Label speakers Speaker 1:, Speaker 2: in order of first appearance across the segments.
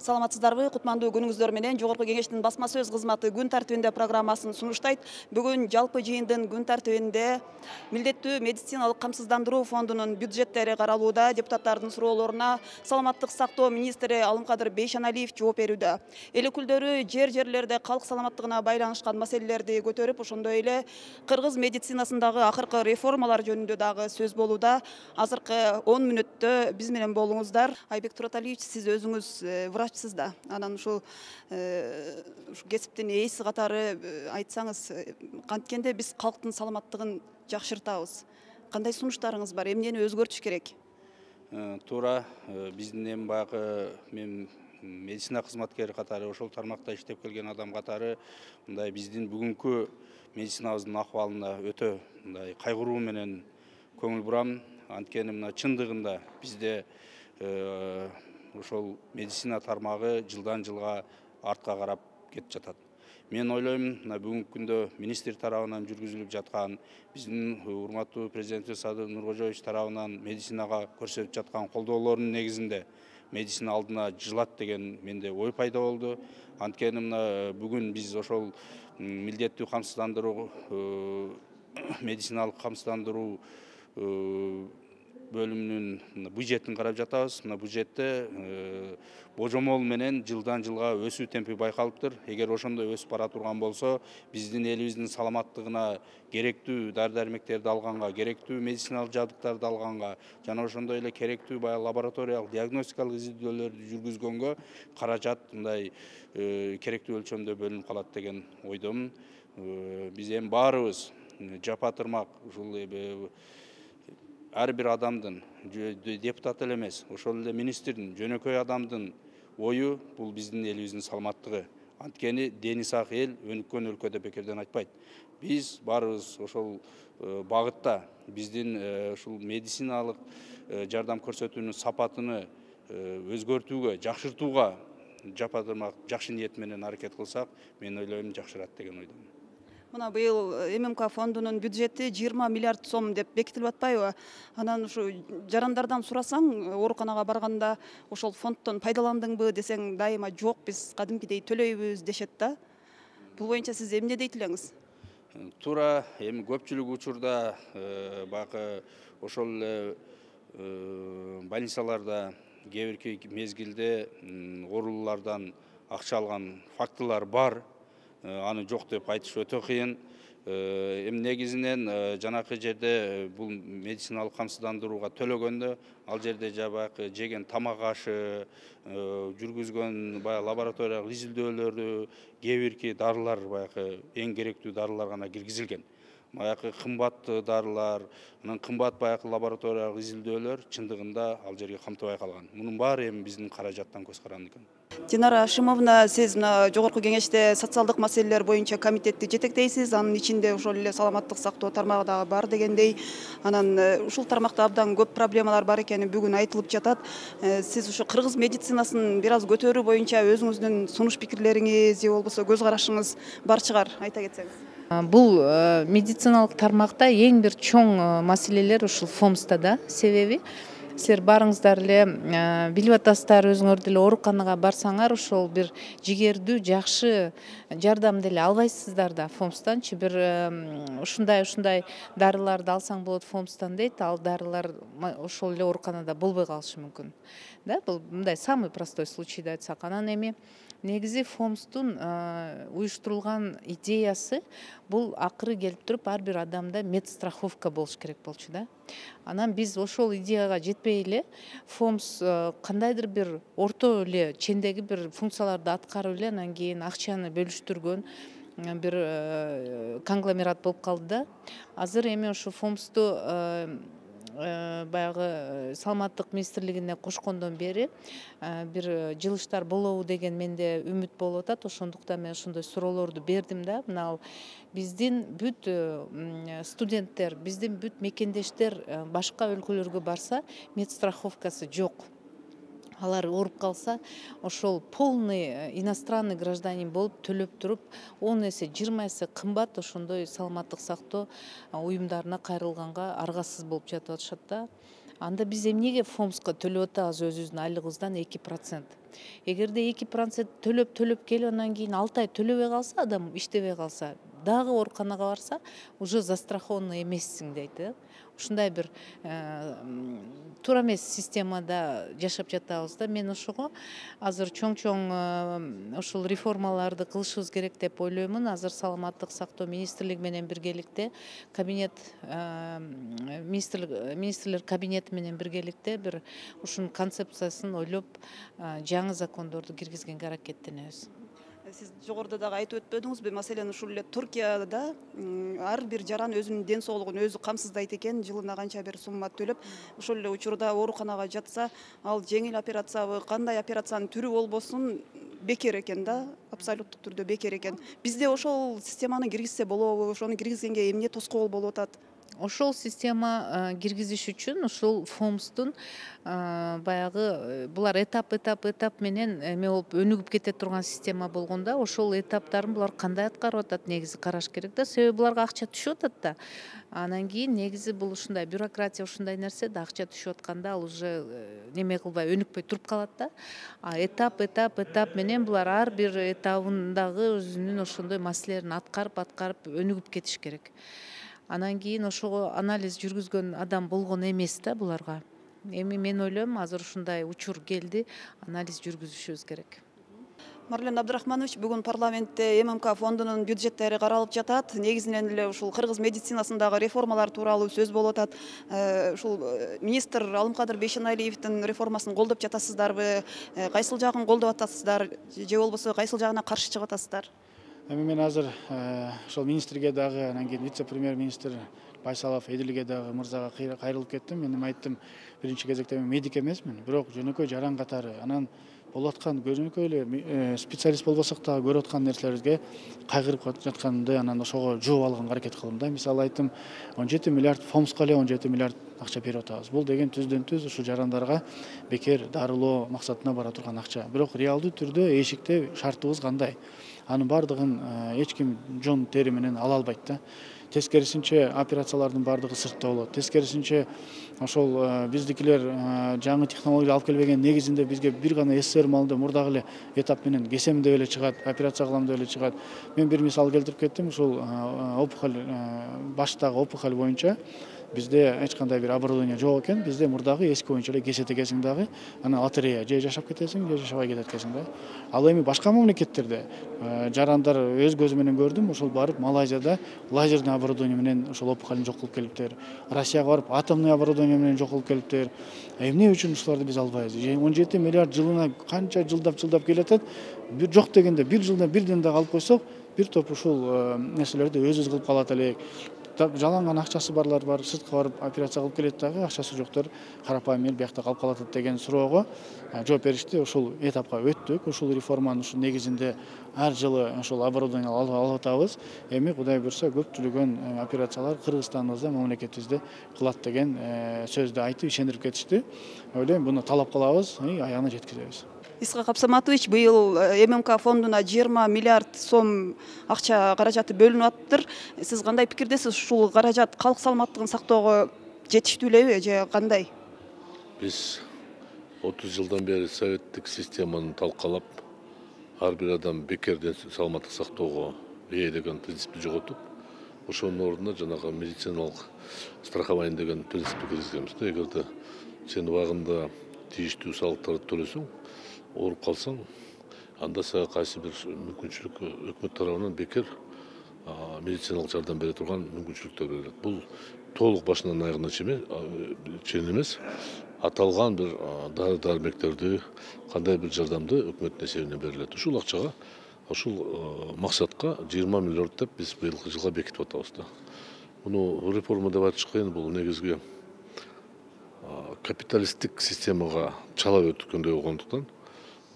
Speaker 1: Саламатсыздарбы, кутмандуу күнүңүздөр менен Жогорку Кеңештин басма сөз кызматы күн тартибинде программасын сунуштайт. Бүгүн жалпы жыйындын күн тартибинде милдеттүү медициналык камсыздандыруу фондунун бюджеттери каралууда. Депутаттардын суроолоруна саламаттык сактоо министри Алымкадыр Бейшеналиев жооп берүүдө. Эл өкүлдөрү жерлерде калк саламаттыгына байланышкан маселелерди көтөрүп, ошондой эле кыргыз медицинасындагы акыркы реформалар жөнүндө дагы сөз болууда. Азыркы 10 мүнөттө биз менен болуңуздар. Айбек Тураталиевич, сиз өзүңүз врачсыз да. Анан ушул кесиптин ээси катары айтсаңыз, канткенде биз калктын саламаттыгын жакшыртабыз. Кандай сунуштарыңыз бар? Эмнени өзгөртүш керек?
Speaker 2: Туура, биздин эми баягы мен медицина кызматкери катары, ошол тармакта иштеп келген адам катары, мындай биздин бүгүнкү медицинабыздын акыбалына өтө мындай кайгыруу менен көңүл бурам. Анткени мына чындыгында бизде ошол медицина тармагы жылдан жылга артка карап кетип жатат. Мен ойлойм, мына бүгүнкү күндө министр тарабынан жүргүзүлүп жаткан, биздин урматтуу президентибиз Садыр Нуркожоевич тарабынан медицинага көрсөтүп жаткан колдоолордун негизинде медицина алдына жылат деген менде ой пайда болду. Анткени мына бүгүн биз ошол милдеттүү камсыздандыруу, медициналык камсыздандыруу бөлүмүнүн бюджетин карап жатабыз. Мына бюджетте божомол менен жылдан жылга өсүү темпи байкалыптыр. Эгер ошондой өсүп бара турган болсо, биздин элибиздин саламаттыгына керектүү дары-дармектерди алганга, керектүү медициналык жабдыктарды алганга, жана ошондой эле керектүү лабораториялык диагностикалык изилдөөлөрдү жүргүзгөнгө каражат мындай керектүү өлчөмдө бөлүнүп калат деген ойдомун. Биз эми баарыбыз жапа-тырмак ушул ар бир адамдын, депутат эле эмес, ошол эле министрдин, жөнөкөй адамдын ою бул биздин элибиздин саламаттыгы. Анткени дени сак эл өнүккөн өлкө деп бекерден айтпайт. Биз баарыбыз ошол багытта биздин ушул медициналык жардам көрсөтүүнүн сапатыны өзгөртүүгө, жакшыртууга жапа-тырмак жакшы ниет менен аракет кылсак, мен ойлойм жакшырат деген ойдомун.
Speaker 1: Мына быйыл ММК фондунун бюджети 20 миллиард сом деп бекитилип атпайбы? Анан ушу жарандардан сурасаң, ооруканага барганда ошол фонддон пайдаландыңбы десең, дайыма жок, биз кадимкидей төлөйбүз дешет да. Бул боюнча сиз эмне дейт элеңиз?
Speaker 2: Туура, эми көпчүлүк учурда баягы ошол эле больницаларда кээ бирки мезгилде оорулуулардан акча алган фактылар бар. Аны жок деп айтыш өтө кыйын. Эми негизинен жанакы жерде бул медициналык камсыздандырууга төлөгөндө, ал жерде жабайы жеген тамак ашы, жүргүзгөн лабораториялык изилдөөлөрдү, кээ бирки дарылар, баягы эң керектүү дарылар гана киргизилген. Баягы кымбат дарылар, анан кымбат лабораториялык изилдөөлөр чындыгында ал жерге камтыбай калган. Мунун баары эми биздин каражаттан көз каранды экен.
Speaker 1: Динара Ашимовна, сиз Жогорку Кеңеште социалдык маселелер боюнча комитетти жетектейсиз. Анын ичинде ошол эле саламаттык сактоо тармагы дагы бар дегендей. Анан ушул тармакта абдан көп проблемалар бар экени бүгүн айтылып жатат. Сиз ушу кыргыз медицинасын бир аз көтөрүү боюнча өзүңүздүн сунуш пикирлериңиз же болбосо көз карашыңыз бар чыгар, айта кетсеңиз.
Speaker 3: Бул медициналык тармакта эң бир чоң маселелер ушул ФОМСта да. Себеби силер баарыңыздар эле билип атасыздар, өзүңөр деле ооруканага барсаңар, ошол бир жигердүү жакшы жардамды эле албайсыздар да ФОМСтанчы. Бир ушундай дарыларды алсаң болот ФОМСтан дейт, ал дарылар ошол эле ооруканада болбой калышы мүмкүн. Да, бул мындай самый простой случайда айтсак. Анан эми негизи ФОМСтун уюштурулган идеясы бул акыры келип туруп ар бир адамда медстраховка болуш керек болчу да. Анан биз ошол идеяга жетпей эле ФОМС кандайдыр бир орто эле чендеги бир функцияларды аткарып эле анан кийин акчаны бөлүштүргөн бир конгломерат болуп калды да. Азыр эми ошо ФОМСту баягы саламаттык министрлигине кошкондон бери бир жылыштар болобу деген менде үмүт болуп атат. Ошондуктан мен ошондой суроолорду бердим да. Мына ал биздин бүт студенттер, биздин бүт мекендештер башка өлкөлөргө барса, медстраховкасы жок. Алар ооруп калса, ошол полный иностранный гражданин болуп төлөп туруп 10 эсе 20 эсе кымбат ошондой саламаттык сактоо уюмдарына кайрылганга аргасыз болуп жатып атышат да. Анда биз эмнеге ФОМСка төлөп атабыз өзүбүздүн айлыгыбыздан 2%? Эгерде 2% төлөп келип анан кийин 6 ай төлөбөй калса, адам иштебей калса, дагы ооруканага барса, уже застрахованный эмессиң дейт. Ушундай бир туура эмес системада жашап жатабыз да. Мен ошого азыр чоң ушул реформаларды кылышыбыз керек деп ойлоймун. Азыр саламаттык сактоо министрлиги менен биргеликте министрлер кабинети менен биргеликте бир ушунун концепциясын ойлоп жаңы закондорду киргизгенге аракеттенебиз.
Speaker 1: Сиз жогоруда дагы айтып өтпөдүңүзбү, маселен ушул эле Туркияда ар бир жаран өзүнүн ден соолугун өзү камсыздайт экен, жылына канча бир сумма төлөп, ошол эле учурда ооруканага жатса, ал жеңил операциябы, кандай операциянын түрү болбосун бекер экен да, абсолюттук түрдө бекер экен. Бизде ошол системаны киргизсе болобу? Ошону киргизгенге эмне тоскоол болуп атат?
Speaker 3: Ошол система киргизиш үчүн ушул ФОМСтун баягы булар этап менен эме болуп өнүгүп кете турган система болгондо, ошол этаптарын булар кандай аткарып атат негизи караш керек да. Себеби буларга акча түшүп атат да. Анан кийин негизи бул ушундай бюрократия, ушундай нерсе да, акча түшүп атканда ал уже неме кылбай өнүкпөй туруп калат да. Этап менен булар ар бир этабындагы өзүнүн ошондой маселелерин аткарып өнүгүп кетиш керек. Анан кийин ошого анализ жүргүзгөн адам болгон эмес да буларга. Эми мен ойлойм, азыр ушундай учур келди, анализ жүргүзүшүбүз керек.
Speaker 1: Марлен Абдрахманович, бүгүн парламентте ММК фондунун бюджеттери каралып жатат. Негизинен эле ушул кыргыз медицинасындагы реформалар тууралуу сөз болуп атат. Ушул министр Алымкадыр Бейшеналиевдин реформасын колдоп жатасыздарбы? Кайсыл жагын колдоп атасыздар же болбосо кайсыл жагына каршы чыгып атасыздар?
Speaker 4: Эми мен азыр ошол министрге дагы, анан кийин вице-премьер-министр Байсалов Эдилге дагы мырзага кайрылып кеттим. Мен айттым, биринчи кезекте мен медик эмесмин, бирок жөнөкөй жаран катары анан болуп аткан жөнөкөй эле специалист болбосок дагы көрүп аткан нерселерге кайгырып жатканымды анан ошого жууп алганга аракет кылдым да. Мисалы айттым, 17 миллиард ФОМСко эле 17 миллиард акча берип атабыз. Бул деген түздөн түз ушул жарандарга бекер дарылоо максатына бара турган акча. Бирок реалдуу түрдө эшикте шартыбыз кандай? Анын бардыгын эч ким жон тери менен ала албайт да. Тескерисинче операциялардын бардыгы сыртта болот. Тескерисинче ошол биздикилер жаңы технология алып келбеген негизинде бизге бир гана СССР малында мурдагы эле этап менен кесем деп эле чыгат, операция кылам деп эле чыгат. Мен бир мисал келтирип кеттим, ушул опухоль, баштагы опухоль боюнча бизде эч кандай бир оборудование жок экен. Бизде мурдагы эски боюнча эле кесе тегесиң дагы, анан лотерея же жашап кетесиң, же жашабай кетет экенсиң да. Ал эми башка мамлекеттерде жарандар өз көзү менен көрдүм, ошол барып Малайзияда лазерный оборудование менен ошол опухолун жок кылып келиптир. Россияга барып атомный оборудование менен жок кылып келиптир. Эмне үчүн ушуларды биз албайбыз? 17 миллиард жылына канча жылдап келатат. Бир жок дегенде бир жылда бирден дагы алып койсок, бир топ ушул нерселерди өзүбүз кылып калат элек. Жаланган акчасы барлар бар, сыртка барып операция кылып келет дагы, акчасы жоктор карапайым эл биякта калып калат деген суроого жооп беришти. Ушул этапка өттүк. Ушул реформанын ушул негизинде ар жылы ушул оборудование алып атабыз. Эми Кудай буйрса көптүгөн операциялар Кыргызстаныбызда, мамлекетибизде кылат деген сөздү айтып ишендирип кетишти. Ойлойм, буну талап кылабыз, аягына жеткизебиз.
Speaker 1: Исхак Абсаматович, быйыл ММК фондуна 20 миллиард сом акча каражаты бөлүнүп атыптыр. Сиз кандай пикирдесиз? Ушул каражат калк саламаттыгын сактоого жетиштүү элеби же кандай?
Speaker 5: Биз 30 жылдан бери советтик системаны талкалап, ар бир адам бекерден саламаттык сактоого ээ деген принципти жоготуп, ошонун ордуна жанагы медициналык страхование деген принципти киргизгенбиз. Эгерде сен убагында тийиштүү салыктарды төлөсөң, ооруп калсаң, анда сага кайсы бир мүмкүнчүлүк өкмөт тарабынан бекер медициналык жардам бере турган мүмкүнчүлүктөр берилет. Бул толук башынан аягына чейин эмес, аталган бир дары-дармектерди, кандай бир жардамды өкмөттүн эсебинен берилет. Ушул акчага, ушул максатка 20 миллиард деп биз быйылкы жылга бекитип атабыз да. Муну реформа деп айтыш кыйын, бул негизги капиталисттик системага чала өткөндөй болгондуктан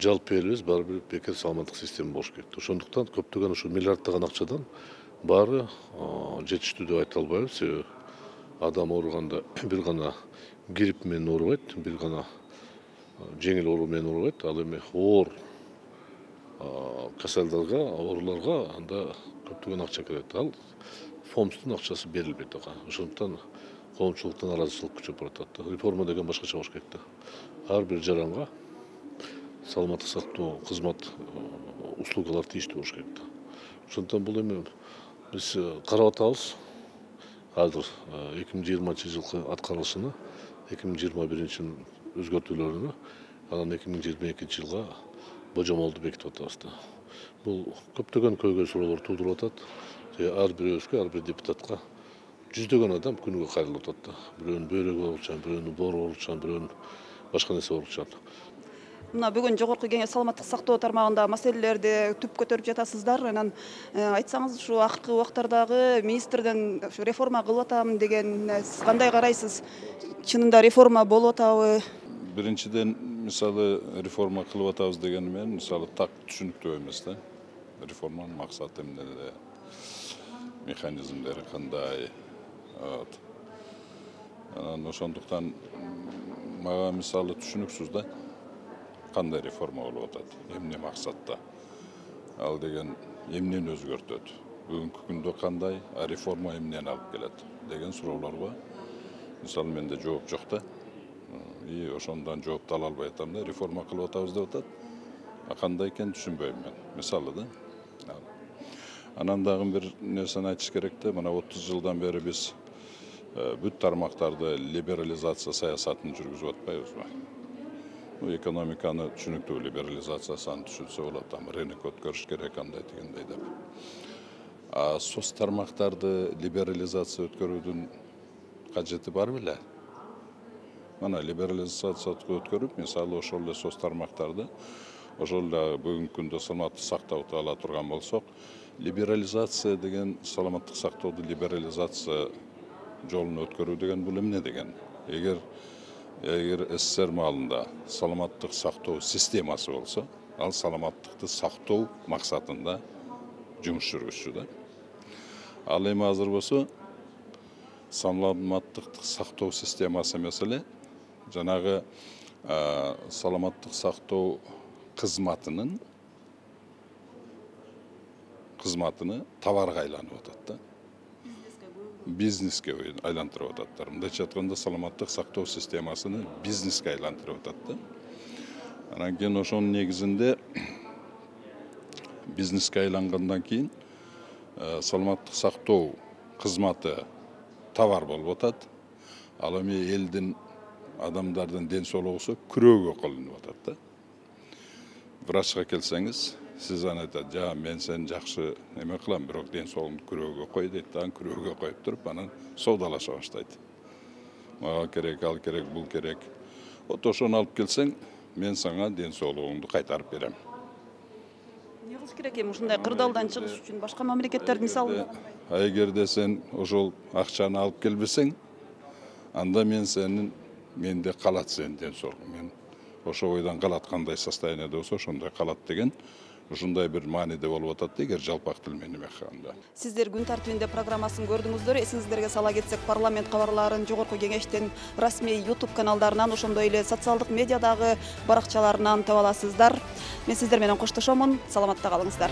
Speaker 5: жалпы элибиз баары бир бекер саламаттык система болуш керек. Ошондуктан көптөгөн ушул миллиарддаган акчадан баары жетиштүү деп айта албайбыз. Себеби адам ооруганда бир гана грипп менен оорубайт, бир гана жеңил оору менен оорубайт. Ал эми оор касалдарга, ооруларга анда көптөгөн акча керек. Ал ФОМСтун акчасы берилбейт ага. Ошондуктан коомчулуктан ыраазычылык күчөп баратат. Реформа деген башкача болуш керек да. Ар бир жаранга саламаттык сактоо кызмат услугалар тийиштүү болуш керек да. Ошондон бул эми биз карап атабыз. Азыр 2020 жылкы аткарылышына, 2021 өзгөртүүлөрүнө, анан 2022 жылга божомолду бекитип атабыз да. Бул көптөгөн көйгөй суроолор туудуруп атат. Ар бирөөбүзгө, ар бир депутатка жүздөгөн адам күнүгө кайрылып атат да. Бирөөнүн бөйрөгү ооручан, бирөөнүн боору ооручан, бирөөнүн башка нерсе ооручан.
Speaker 1: Мына бүгүн жогорку кеңеш саламаттык сактоо тармагында маселелерди түп көтөрүп жатасыздар. Анан айтсаңыз, ушу акыркы убактардагы министрден реформа кылып атам деген сиз кандай карайсыз? Чынында реформа болуп атабы?
Speaker 6: Биринчиден, мисалы, реформа кылып атабыз деген менен, мисалы, так түшүнүктүү эмес да. Реформанын максаты эмнеде, механизмдери кандай. Анан ошондуктан мага мисалы түшүнүксүз да. Кандай реформа болуп атат, эмне максатта. Ал деген эмнени өзгөртөт. Бүгүнкү күндө кандай, а реформа эмнени алып келет деген суроолорго мисалы менде жооп жок да. И ошондон жоопту ала албай атам да, реформа кылып атабыз деп атат. А кандай экенин түшүнбөйм мен. Мисалы да. Анан дагы бир нерсени айтыш керек да, мына 30 жылдан бери биз бүт тармактарды либерализация саясатын жүргүзүп атпайбызбы? Экономиканы түшүнүктүү либерализациясын түшүнсө болот, там рынок өткөрүш керек андай дегендей деп. А соц тармактарды либерализация өткөрүүдүн кажети бар беле? Мына либерализация өткөрүп, мисалы ошол эле соц тармактарды ошол эле бүгүнкү күндө саламаттык сактоодо ала турган болсок, либерализация деген саламаттык сактоодо либерализация жолун өткөрүү деген бул эмне деген? Эгер СССР маалында саламаттык сактоо системасы болсо, ал саламаттыкты сактоо максатында жумуш жүргүзчү да. Ал эми азыр болсо саламаттыкты сактоо системасы эмес эле, жанагы саламаттык сактоо кызматыны товарга айланып атат да. Бизнеске айлантырып ататтар. Мындайча айтканда саламаттык сактоо системасыны бизнеске айлантырып атат да. Анан кийин ошонун негизинде бизнеске айлангандан кийин саламаттык сактоо кызматы товар болуп атат. Ал эми элдин, адамдардын ден соолугу күрөөгө колдонуп атат да. Врачка келсеңиз, сиз аны айтат, мен сен жакшы эме кылам, бирок ден соолугуңду күрөөгө кой дейт, анан күрөөгө коюп туруп, анан соодалаша баштайт. Мага керек, ал керек, бул керек. Вот ошону алып келсең, мен сага ден соолугуңду кайтарып берем.
Speaker 1: Эмне кылыш керек эми ушундай кырдаалдан чыгыш үчүн башка мамлекеттердин мисалы?
Speaker 6: Эгерде сен ошол акчаны алып келбесең, анда менде калат сенин ден соолугуң. Мен ошо ойдан калат, кандай состояниеде болсо ошондой калат деген. Ушундай бир мааниде болуп атат эгер жалпак тил менен айтканда.
Speaker 1: Сиздер күн тартибинде программасын көрдүңүздөр. Эсиңиздерге сала кетсек, парламент кабарларын жогорку кеңештин расмий YouTube каналдарынан, ошондой эле социалдык медиадагы баракчаларынан таба аласыздар. Мен сиздер менен коштошомун. Саламатта калыңыздар.